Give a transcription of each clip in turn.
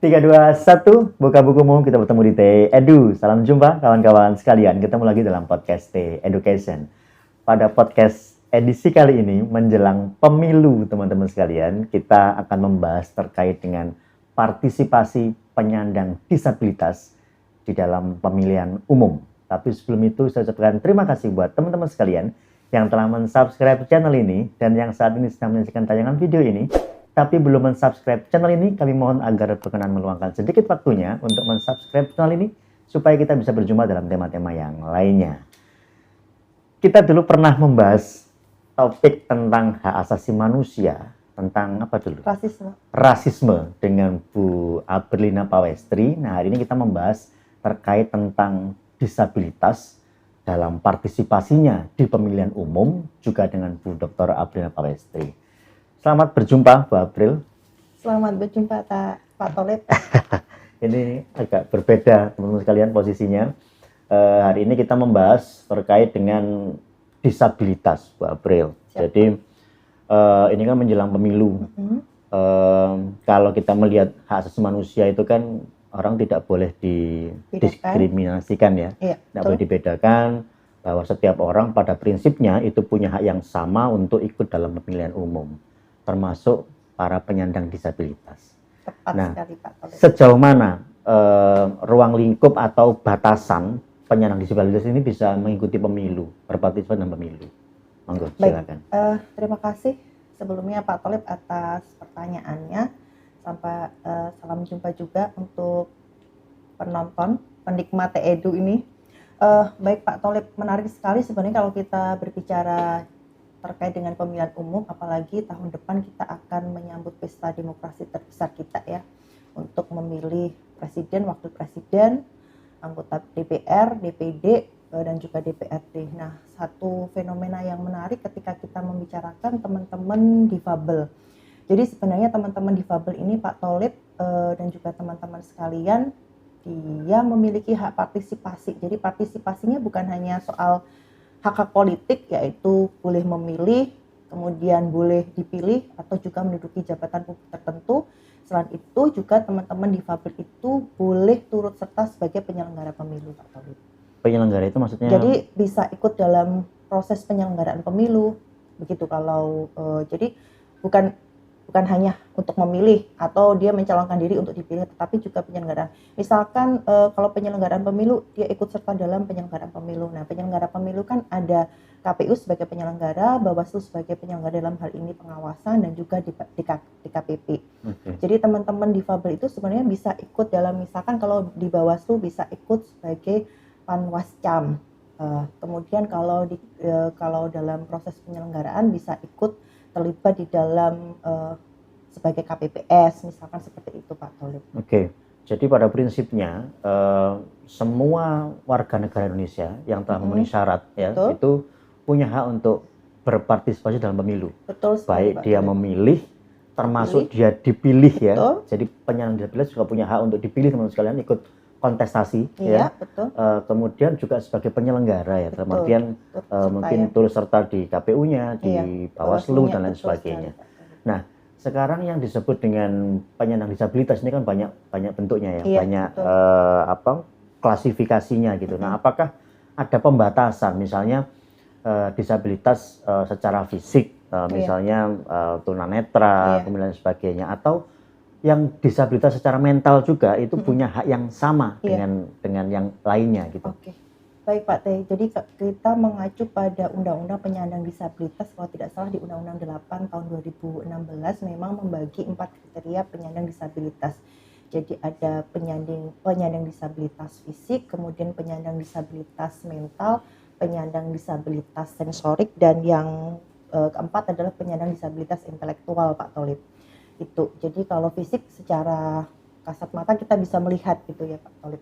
3, 2, 1, buka bukumu, kita bertemu di T-Edu. Salam jumpa kawan-kawan sekalian, ketemu lagi dalam podcast T-Education. Pada podcast edisi kali ini, menjelang pemilu teman-teman sekalian, kita akan membahas terkait dengan partisipasi penyandang disabilitas di dalam pemilihan umum. Tapi sebelum itu, saya ucapkan terima kasih buat teman-teman sekalian yang telah mensubscribe channel ini dan yang saat ini sedang menyaksikan tayangan video ini. Tapi belum mensubscribe channel ini, kami mohon agar berkenan meluangkan sedikit waktunya untuk mensubscribe channel ini supaya kita bisa berjumpa dalam tema-tema yang lainnya. Kita dulu pernah membahas topik tentang hak asasi manusia, tentang apa dulu? Rasisme dengan Bu Aprilina Pawestri. Nah, hari ini kita membahas terkait tentang disabilitas dalam partisipasinya di pemilihan umum juga dengan Bu Dr. Aprilina Pawestri. Selamat berjumpa, Bu April. Selamat berjumpa, Pak Tolib. Ini agak berbeda, teman-teman sekalian, posisinya. Hari ini kita membahas terkait dengan disabilitas, Bu April. Siap. Jadi, ini kan menjelang pemilu. Kalau kita melihat hak asasi manusia itu kan orang tidak boleh didiskriminasikan ya. Iya, tidak boleh dibedakan, bahwa setiap orang pada prinsipnya itu punya hak yang sama untuk ikut dalam pemilihan umum, termasuk para penyandang disabilitas. Tepat sekali, Pak Tolib. Sejauh mana ruang lingkup atau batasan penyandang disabilitas ini bisa mengikuti pemilu, berpartisipasi dalam pemilu? Monggo, silakan. Terima kasih sebelumnya Pak Tolib atas pertanyaannya. Sampai salam jumpa juga untuk penonton, penikmat T-Edu ini. Baik Pak Tolib, menarik sekali sebenarnya kalau kita berbicara terkait dengan pemilihan umum, apalagi tahun depan kita akan menyambut pesta demokrasi terbesar kita ya, untuk memilih presiden, wakil presiden, anggota DPR, DPD, dan juga DPRD. Nah, satu fenomena yang menarik ketika kita membicarakan teman-teman difabel. Jadi sebenarnya teman-teman difabel ini Pak Tolib dan juga teman-teman sekalian, dia memiliki hak partisipasi. Jadi partisipasinya bukan hanya soal hak politik, yaitu boleh memilih, kemudian boleh dipilih, atau juga menduduki jabatan publik tertentu. Selain itu juga teman-teman difabel itu boleh turut serta sebagai penyelenggara pemilu, Pak Tolib. Penyelenggara itu maksudnya? Jadi bisa ikut dalam proses penyelenggaraan pemilu, begitu kalau jadi bukan hanya untuk memilih atau dia mencalonkan diri untuk dipilih, tetapi juga penyelenggaraan. Misalkan kalau penyelenggaraan pemilu, dia ikut serta dalam penyelenggaraan pemilu. Nah, penyelenggara pemilu kan ada KPU sebagai penyelenggara, Bawaslu sebagai penyelenggara dalam hal ini pengawasan, dan juga di KPP. Jadi teman-teman difabel itu sebenarnya bisa ikut dalam, misalkan kalau di Bawaslu bisa ikut sebagai panwascam. Kemudian kalau dalam proses penyelenggaraan bisa ikut terlibat di dalam sebagai KPPS, misalkan seperti itu Pak Tolib. Oke, jadi pada prinsipnya semua warga negara Indonesia yang telah memenuhi syarat ya, itu punya hak untuk berpartisipasi dalam pemilu. Betul sekali, baik Pak dia Tolib memilih, termasuk dia dipilih. Betul. Ya. Jadi penyandang disabilitas juga punya hak untuk dipilih, teman-teman sekalian, ikut kontestasi. Iya, ya. Betul. Kemudian juga sebagai penyelenggara ya, mungkin turut serta di KPU-nya, di Bawaslu dan lain sebagainya. Nah, sekarang yang disebut dengan penyandang disabilitas ini kan banyak bentuknya ya, iya, banyak klasifikasinya gitu. Nah, apakah ada pembatasan, misalnya disabilitas secara fisik, misalnya tunanetra, kemudian sebagainya, atau yang disabilitas secara mental juga itu punya hak yang sama dengan yang lainnya gitu. Oke. Baik Pak Teh, jadi kita mengacu pada Undang-Undang Penyandang Disabilitas, kalau tidak salah di Undang-Undang 8 tahun 2016 memang membagi 4 kriteria penyandang disabilitas. Jadi ada penyandang disabilitas fisik, kemudian penyandang disabilitas mental, penyandang disabilitas sensorik, dan yang keempat adalah penyandang disabilitas intelektual Pak Tolib. Itu. Jadi kalau fisik secara kasat mata kita bisa melihat gitu ya Pak Tolib.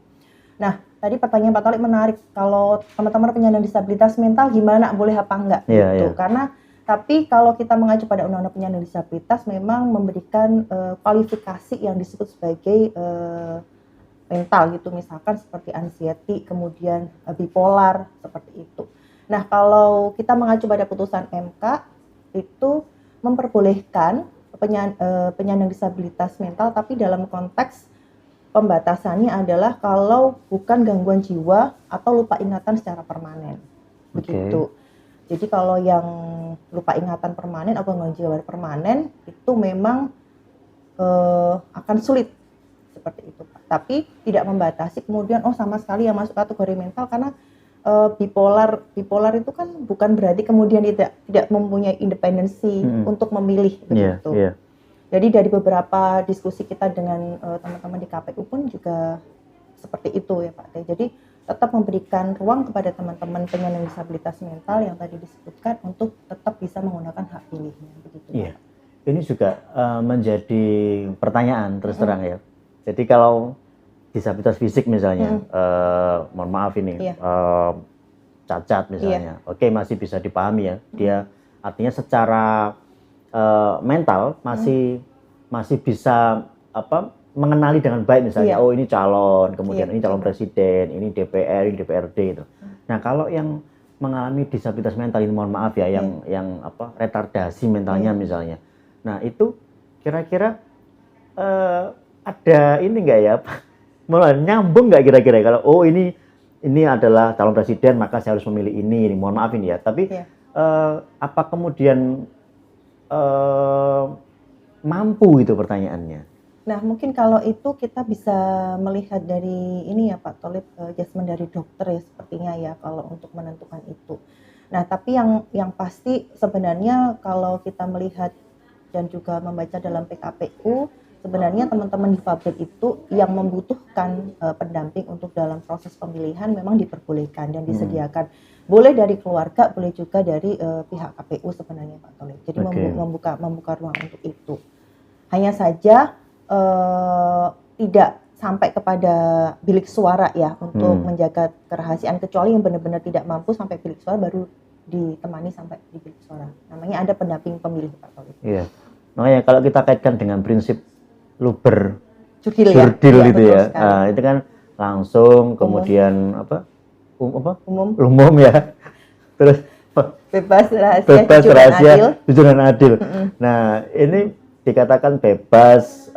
Nah, tadi pertanyaan Pak Tolib menarik. Kalau teman-teman penyandang disabilitas mental gimana, boleh apa enggak gitu. Karena tapi kalau kita mengacu pada Undang-Undang Penyandang Disabilitas memang memberikan kualifikasi yang disebut sebagai mental gitu, misalkan seperti anxiety, kemudian bipolar, seperti itu. Nah, kalau kita mengacu pada putusan MK itu memperbolehkan penyandang disabilitas mental, tapi dalam konteks pembatasannya adalah kalau bukan gangguan jiwa atau lupa ingatan secara permanen. Begitu. Jadi kalau yang lupa ingatan permanen atau gangguan jiwa permanen itu memang akan sulit seperti itu, Pak. Tapi tidak membatasi kemudian sama sekali yang masuk kategori mental, karena bipolar itu kan bukan berarti kemudian tidak mempunyai independensi untuk memilih begitu. Jadi dari beberapa diskusi kita dengan teman-teman di KPU pun juga seperti itu ya Pak Teh. Jadi tetap memberikan ruang kepada teman-teman penyandang disabilitas mental yang tadi disebutkan untuk tetap bisa menggunakan hak pilihnya begitu. Iya. Ini juga menjadi pertanyaan terus terang ya. Jadi kalau disabilitas fisik misalnya, mohon maaf ini, cacat misalnya, oke, masih bisa dipahami ya. Dia artinya secara mental masih bisa mengenali dengan baik misalnya, oh ini calon, kemudian ini calon presiden, ini DPR, ini DPRD gitu. Nah kalau yang mengalami disabilitas mental ini, mohon maaf ya, yang retardasi mentalnya misalnya. Nah itu kira-kira ada ini enggak ya, nyambung nggak kira-kira kalau ini adalah calon presiden maka saya harus memilih ini, mohon maaf ini ya, tapi apa kemudian mampu itu pertanyaannya? Nah mungkin kalau itu kita bisa melihat dari ini ya Pak Tholib, judgement dari dokter ya sepertinya ya kalau untuk menentukan itu. Nah tapi yang pasti sebenarnya kalau kita melihat dan juga membaca dalam PKPU, sebenarnya teman-teman difabel itu yang membutuhkan pendamping untuk dalam proses pemilihan memang diperbolehkan dan disediakan. Boleh dari keluarga, boleh juga dari pihak KPU sebenarnya Pak Tholib. Jadi membuka ruang untuk itu. Hanya saja tidak sampai kepada bilik suara ya untuk menjaga kerahasiaan, kecuali yang benar-benar tidak mampu sampai bilik suara baru ditemani sampai di bilik suara. Namanya ada pendamping pemilih Pak Tholib. Iya. Makanya kalau kita kaitkan dengan prinsip luber jurdil gitu ya. Nah, itu kan langsung kemudian umum ya. Terus bebas rahasia, jujur dan adil. Nah, ini dikatakan bebas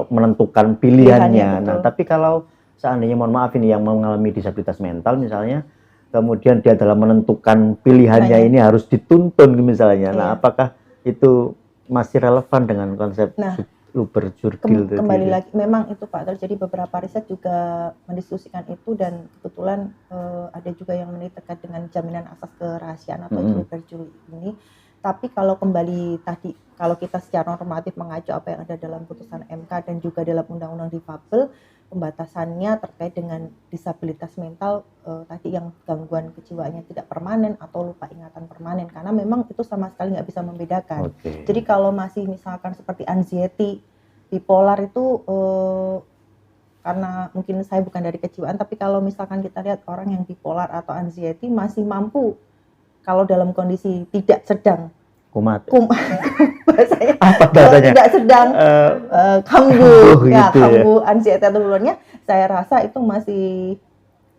menentukan pilihannya. Nah, tapi kalau seandainya mohon maaf ini yang mengalami disabilitas mental misalnya, kemudian dia dalam menentukan pilihannya ini harus dituntun misalnya. Nah, apakah itu masih relevan dengan konsep luber jurdil? Kembali lagi, memang itu Pak, terjadi beberapa riset juga mendiskusikan itu, dan kebetulan ada juga yang meneliti terkait dengan jaminan asas kerahasiaan atau luber jurdil ini. Tapi kalau kembali tadi, kalau kita secara normatif mengacu apa yang ada dalam putusan MK dan juga dalam undang-undang difabel, pembatasannya terkait dengan disabilitas mental tadi yang gangguan kejiwaannya tidak permanen atau lupa ingatan permanen, karena memang itu sama sekali nggak bisa membedakan. Jadi kalau masih misalkan seperti anxiety, bipolar itu karena mungkin saya bukan dari kejiwaan, tapi kalau misalkan kita lihat orang yang bipolar atau anxiety masih mampu kalau dalam kondisi tidak sedang bahasanya, kalau tidak sedang kambuh anxiety atau bipolarnya, saya rasa itu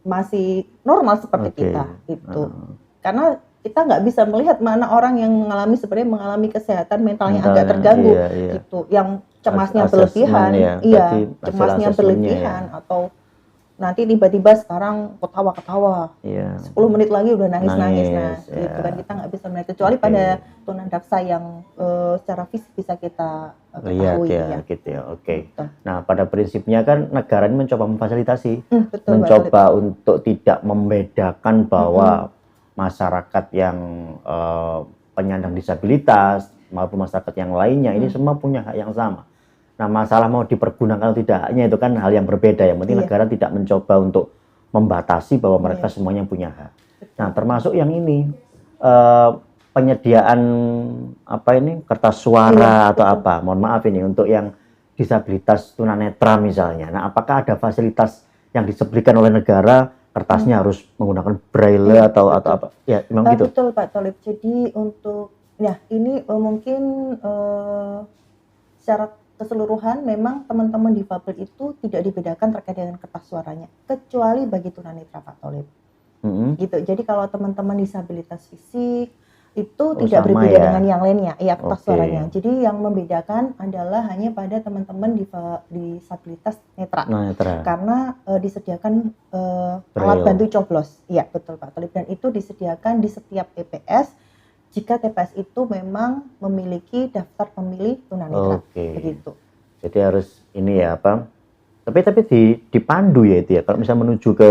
masih normal seperti kita itu. Karena kita nggak bisa melihat mana orang yang mengalami kesehatan mentalnya agak terganggu gitu, yang cemasnya berlebihan, cemasnya berlebihan atau nanti tiba-tiba sekarang ketawa-ketawa, 10 menit lagi udah nangis-nangis, gitu kan, kita nggak bisa melihat, kecuali pada tunadaksa yang secara fisik bisa kita ketahui gitu ya. Nah pada prinsipnya kan negara ini mencoba memfasilitasi, mencoba untuk tidak membedakan bahwa masyarakat yang penyandang disabilitas maupun masyarakat yang lainnya ini semua punya hak yang sama. Nah, masalah mau dipergunakan atau tidaknya itu kan hal yang berbeda. Yang penting negara tidak mencoba untuk membatasi bahwa mereka semuanya punya hak. Nah, termasuk yang ini penyediaan kertas suara atau apa. Mohon maaf ini untuk yang disabilitas tunanetra misalnya. Nah, apakah ada fasilitas yang disediakan oleh negara, kertasnya harus menggunakan braille atau apa? Ya, memang gitu. Betul Pak Tholib. Jadi untuk ini mungkin secara keseluruhan memang teman-teman difabel itu tidak dibedakan terkait dengan kertas suaranya, kecuali bagi tunanetra Pak Tholib. Gitu. Jadi kalau teman-teman disabilitas fisik itu Oh, tidak sama berbeda ya? dengan yang lainnya, iya kertas Oke. suaranya. Jadi yang membedakan adalah hanya pada teman-teman disabilitas netra. Nah, netra. Karena disediakan alat Braille. bantu coblos. Iya, betul Pak Tolib. Dan itu disediakan di setiap TPS jika TPS itu memang memiliki daftar pemilih tunanetra. Oke. Begitu. Jadi harus ini ya apa? Tapi dipandu ya itu ya. Kalau misalnya menuju ke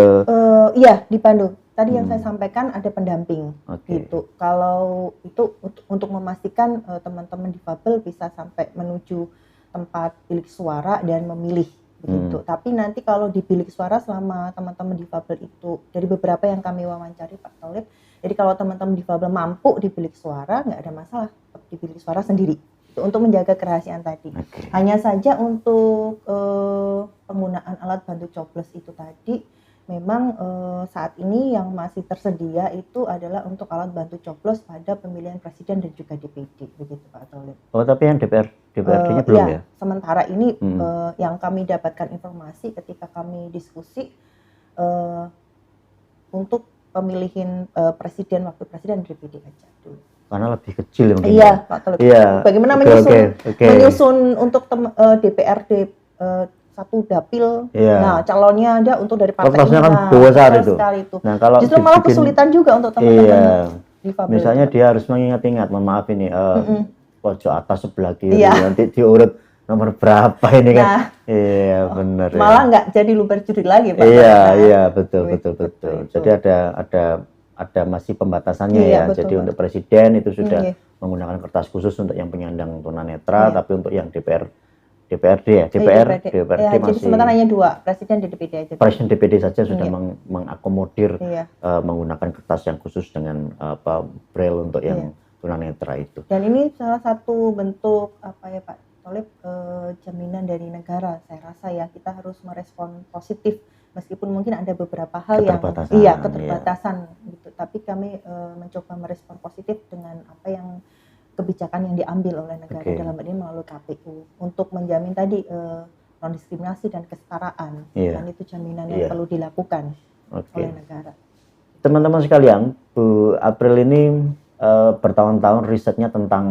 Iya, dipandu. Tadi yang saya sampaikan ada pendamping, Oke. gitu. Kalau itu untuk memastikan teman-teman difabel bisa sampai menuju tempat bilik suara dan memilih, begitu. Tapi nanti kalau di bilik suara selama teman-teman difabel itu, dari beberapa yang kami wawancari Pak Tolib, jadi kalau teman-teman difabel mampu di bilik suara, nggak ada masalah di bilik suara sendiri. Itu untuk menjaga kerahasiaan tadi. Oke. Hanya saja untuk penggunaan alat bantu coblos itu tadi, memang saat ini yang masih tersedia itu adalah untuk alat bantu coblos pada pemilihan presiden dan juga DPD, begitu Pak Tolib. Oh, tapi yang DPRD-nya belum ya? Sementara ini yang kami dapatkan informasi ketika kami diskusi untuk pemilihan presiden, wakil presiden, DPD aja dulu. Karena lebih kecil mungkin. Iya, Pak Tolib. Iya. Bagaimana menyusun untuk DPRD satu dapil, nah calonnya ada untuk dari partai ini kan besar itu. Nah, kalau justru malah kesulitan juga untuk teman-teman difabel. Misalnya dia harus mengingat-ingat, mohon maaf ini pojok atas sebelah kiri, nanti diurut nomor berapa ini kan? Iya benar. Malah nggak jadi luber juri lagi Pak. Iya betul. Jadi ada masih pembatasannya ya. Jadi untuk presiden itu sudah menggunakan kertas khusus untuk yang penyandang tunanetra, tapi untuk yang DPRD ya, DPRD masih. Jadi sementara hanya 2, presiden dan DPD aja. Presiden DPD saja sudah mengakomodir menggunakan kertas yang khusus dengan braille untuk yang tunanetra itu. Dan ini salah satu bentuk apa ya Pak Tolib, jaminan dari negara. Saya rasa ya kita harus merespon positif meskipun mungkin ada beberapa hal yang keterbatasan gitu. Tapi kami mencoba merespon positif dengan apa yang kebijakan yang diambil oleh negara dalam ini melalui KPU untuk menjamin tadi non diskriminasi dan kesetaraan. Dan itu jaminan yang perlu dilakukan oleh negara. Teman-teman sekalian, Bu April ini bertahun-tahun risetnya tentang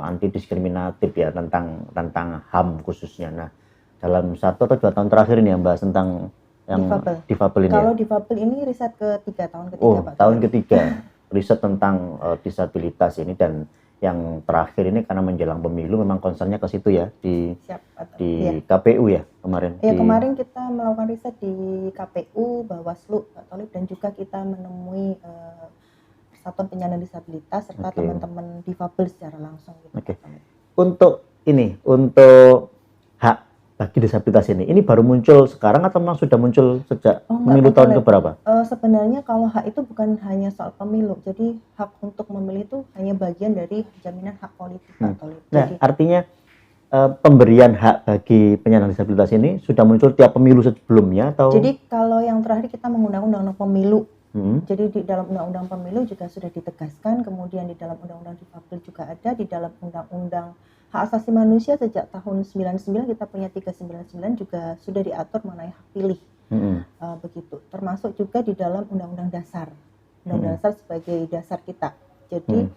anti diskriminatif ya, tentang HAM khususnya. Nah, dalam 1 atau 2 tahun terakhir ini ya Mbak tentang yang difabel ini. Kalau difabel ini riset tahun ketiga Pak. Tahun ketiga riset tentang disabilitas ini, dan yang terakhir ini karena menjelang pemilu memang concernnya ke situ ya di KPU ya kemarin. Kemarin kita melakukan riset di KPU, Bawaslu, Pak Tolib, dan juga kita menemui Persatuan Penyandang Disabilitas serta teman-teman difabel secara langsung. Gitu, Untuk hak bagi disabilitas ini baru muncul sekarang atau memang sudah muncul sejak pemilu tahun keberapa? Sebenarnya kalau hak itu bukan hanya soal pemilu, jadi hak untuk memilih itu hanya bagian dari jaminan hak politik. Nah, artinya pemberian hak bagi penyandang disabilitas ini sudah muncul tiap pemilu sebelumnya atau? Jadi kalau yang terakhir kita menggunakan undang-undang pemilu. Jadi di dalam undang-undang pemilu juga sudah ditegaskan, kemudian di dalam undang-undang difabel juga ada, di dalam undang-undang hak asasi manusia sejak tahun 99 kita punya 399 juga sudah diatur mengenai hak pilih. Begitu. Termasuk juga di dalam undang-undang dasar. Undang-undang dasar sebagai dasar kita. Jadi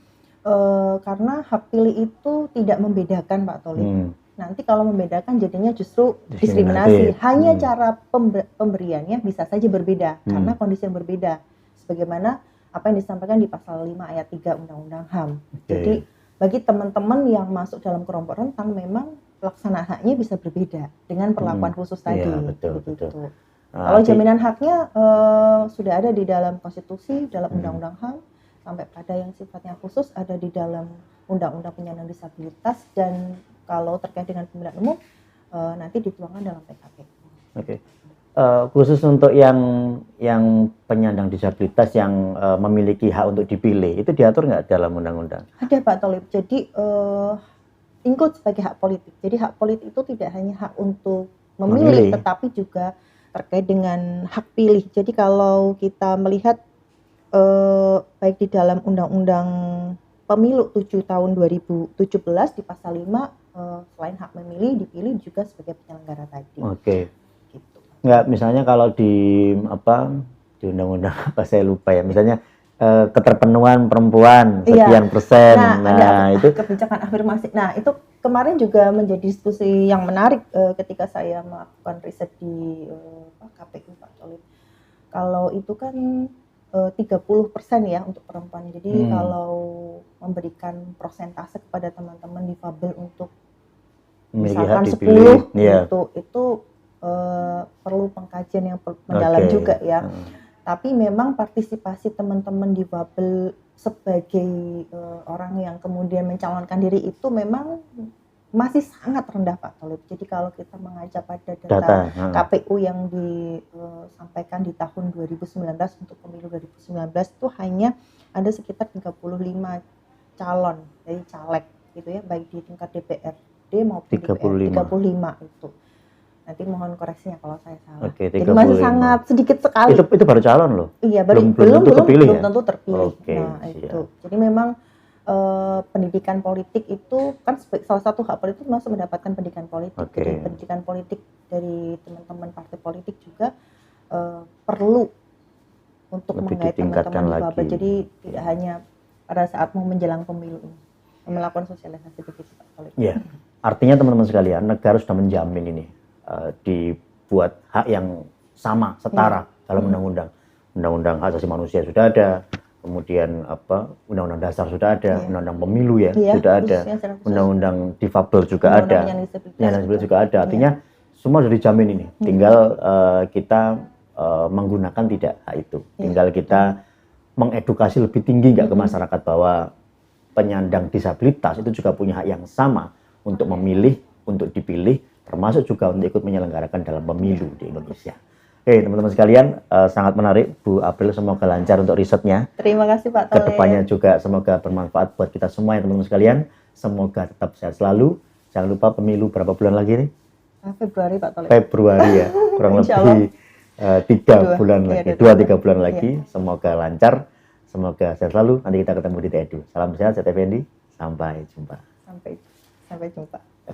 karena hak pilih itu tidak membedakan Pak Tolib. Nanti kalau membedakan jadinya justru diskriminasi. Hanya cara pemberiannya bisa saja berbeda karena kondisi yang berbeda. Sebagaimana apa yang disampaikan di pasal 5 ayat 3 Undang-Undang HAM. Jadi bagi teman-teman yang masuk dalam kelompok rentan memang pelaksanaan haknya bisa berbeda dengan perlakuan khusus tadi. Betul. Kalau jaminan haknya sudah ada di dalam konstitusi, dalam Undang-Undang HAM, sampai pada yang sifatnya khusus ada di dalam Undang-Undang Penyandang Disabilitas, dan kalau terkait dengan pemilihan umum nanti dituangkan dalam PKPU. Khusus untuk yang penyandang disabilitas yang memiliki hak untuk dipilih, itu diatur nggak dalam undang-undang? Ada Pak Tolib. Jadi include sebagai hak politik. Jadi hak politik itu tidak hanya hak untuk memilih, tetapi juga terkait dengan hak pilih. Jadi kalau kita melihat baik di dalam Undang-Undang Pemilu 7 tahun 2017 di pasal 5 selain hak memilih, dipilih juga sebagai penyelenggara tadi. Nggak, misalnya kalau di undang-undang apa saya lupa ya, misalnya keterpenuhan perempuan Iya. sekian persen. Nah, Nah, ada itu kebijakan afirmasi. Nah, itu kemarin juga menjadi diskusi yang menarik ketika saya melakukan riset di KPU Pak Tolib. Kalau itu kan 30% ya untuk perempuan. Jadi kalau memberikan persentase kepada teman-teman difabel untuk memiliki hak misalkan dipilih. 10 Iya. gitu, itu perlu pengkajian yang mendalam Oke. juga ya. Tapi memang partisipasi teman-teman difabel sebagai orang yang kemudian mencalonkan diri itu memang masih sangat rendah Pak Tolib. Jadi kalau kita mengaca pada data KPU yang disampaikan di tahun 2019 untuk pemilu 2019 itu hanya ada sekitar 35 calon dari caleg gitu ya, baik di tingkat DPRD maupun 35. DPR 35 itu. Nanti mohon koreksinya kalau saya salah. Oke, Jadi masih 35. sangat sedikit sekali. Itu baru calon loh. Iya, belum tentu terpilih. Oke, nah, siap. itu. Jadi memang pendidikan politik itu kan salah satu hak politik masuk mendapatkan pendidikan politik. Oke. Jadi pendidikan politik dari teman-teman partai politik juga perlu untuk Lebih menggait ditingkatkan teman-teman difabel. lagi. Jadi tidak hanya pada saat mau menjelang pemilu ini melakukan sosialisasi begitu Pak Tolib. Iya. Artinya teman-teman sekalian, negara sudah menjamin ini dibuat hak yang sama, setara dalam undang-undang. Undang-undang hak asasi manusia sudah ada, kemudian undang-undang dasar sudah ada, undang-undang pemilu sudah ada, undang-undang difabel juga ada, penyandang disabilitas juga ada. Artinya semua sudah dijamin ini. Tinggal kita menggunakan tidak hak itu. Tinggal kita mengedukasi lebih tinggi nggak ke masyarakat bahwa penyandang disabilitas itu juga punya hak yang sama untuk memilih, untuk dipilih, termasuk juga untuk ikut menyelenggarakan dalam pemilu di Indonesia. Oke, teman-teman sekalian, sangat menarik Bu April, semoga lancar untuk risetnya. Terima kasih Pak Tolib. Kedepannya juga semoga bermanfaat buat kita semua ya teman-teman sekalian. Semoga tetap sehat selalu. Jangan lupa pemilu berapa bulan lagi nih? Februari Pak Tolib. Februari ya, kurang lebih 3 bulan lagi, 2-3 bulan lagi. Semoga lancar, semoga sehat selalu. Nanti kita ketemu di TEDU. Salam sehat, saya Effendi. Sampai jumpa. Sampai jumpa.